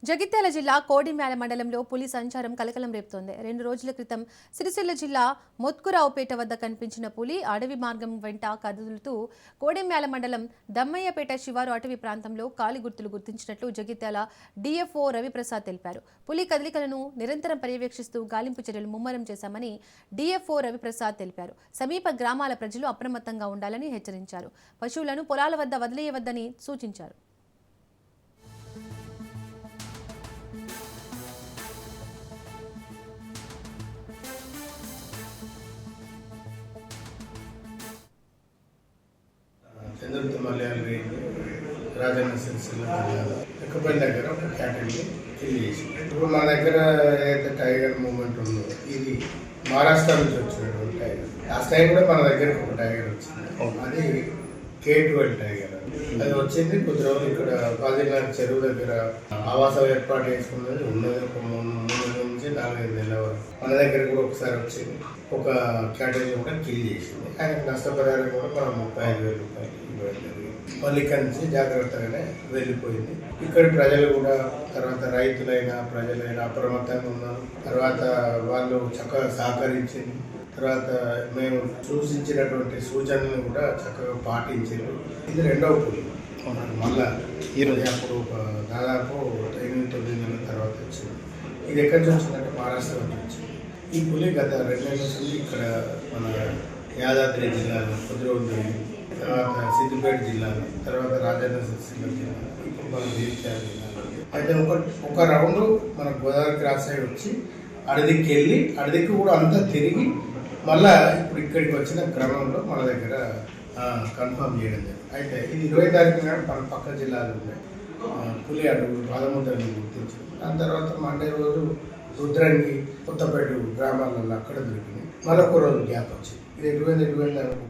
జగిత్యాల జిల్లా కోడిమ్యాల మండలంలో పులి సంచారం కలకలం రేపుతోంది. 2 రోజుల క్రితం సిరిసిల్ల జిల్లా మొత్కురావుపేట వద్ద కనిపించిన పులి అడవి మార్గం వెంట కదులుతూ కోడిమ్యాల మండలం దమ్మయ్యపేట శివారు అటవీ ప్రాంతంలో కాలి గుర్తులు గుర్తించినట్లు జగిత్యాల డిఎఫ్ఓ రవిప్రసాద్ తెలిపారు. పులి కదలికలను నిరంతరం పర్యవేక్షిస్తూ గాలింపు చర్యలు ముమ్మరం చేశామని డిఎఫ్ఓ రవిప్రసాద్ తెలిపారు. సమీప గ్రామాల ప్రజలు అప్రమత్తంగా ఉండాలని హెచ్చరించారు. పశువులను పొలాల వద్ద వదిలేయవద్దని సూచించారు. చంద్రుడితో మలయాళ రేంజ్ రాజన్న సిరిసిల్ల జిల్లాలో ఎక్కపల్లి దగ్గర ఒక క్యాటరీని కిల్ చేసి ఇప్పుడు మా దగ్గర ఏదైతే టైగర్ మూమెంట్ ఉందో ఇది మహారాష్ట్ర నుంచి వచ్చినటువంటి టైగర్. లాస్ట్ టైం కూడా మన దగ్గరకు ఒక టైగర్ వచ్చింది, అది K12 టైగర్. అది వచ్చింది కొద్ది రోజులు ఇక్కడ బాజిల్లా చెరువు దగ్గర ఆవాసం ఏర్పాటు చేసుకున్నది ఉన్నది. ఒక 3 నుంచి 4-5 నెలల వరకు మన దగ్గర కూడా ఒకసారి వచ్చింది. ఒక క్యాటరీ కూడా కిల్ చేసింది. ఆయనకు నష్టపరిహారం కూడా మనం 35,000 రూపాయలు ఇవ్వడం జరిగింది. మళ్ళీ ఇక్కడి నుంచి జాగ్రత్తగానే వెళ్ళిపోయింది. ఇక్కడి ప్రజలు కూడా తర్వాత రైతులైనా ప్రజలైనా అప్రమత్తంగా ఉన్నారు. తర్వాత వాళ్ళు చక్కగా సహకరించింది. తర్వాత మేము సూచించినటువంటి సూచనలను కూడా చక్కగా పాటించారు. ఇది రెండవ పులి. మళ్ళా ఈరోజు అప్పుడు దాదాపు 8-9 నెలల తర్వాత వచ్చింది. ఇది ఎక్కడి నుంచి వచ్చిందంటే మహారాష్ట్ర నుంచి వచ్చింది. ఈ పులి గత 2 నెలల నుంచి ఇక్కడ మన యాదాద్రి జిల్లాలో కుదిరోంది, తర్వాత సిద్దిపేట జిల్లాలో, తర్వాత రాజన్న సిరిసిల్ల జిల్లాలో, ఇప్పుడు మన జగిత్యాల జిల్లాలో. అయితే ఒక రౌండ్ మన గోదావరి క్రాస్ సైడ్ వచ్చి అడదికి వెళ్ళి అడదికి కూడా అంతా తిరిగి మళ్ళా ఇప్పుడు ఇక్కడికి వచ్చిన క్రమంలో మన దగ్గర కన్ఫర్మ్ చేయడం జరిగింది. అయితే ఇది 20 తారీఖు నాడు మన పక్క జిల్లాలో ఉన్నాయి పులి అడుగులు 13 గుర్తించారు. దాని తర్వాత మండే రోజు రుద్రంగి కొత్తపేట గ్రామాలలో అక్కడ దొరికింది. మరొక రోజు గ్యాప్ వచ్చింది. ఇది 20 తారీఖు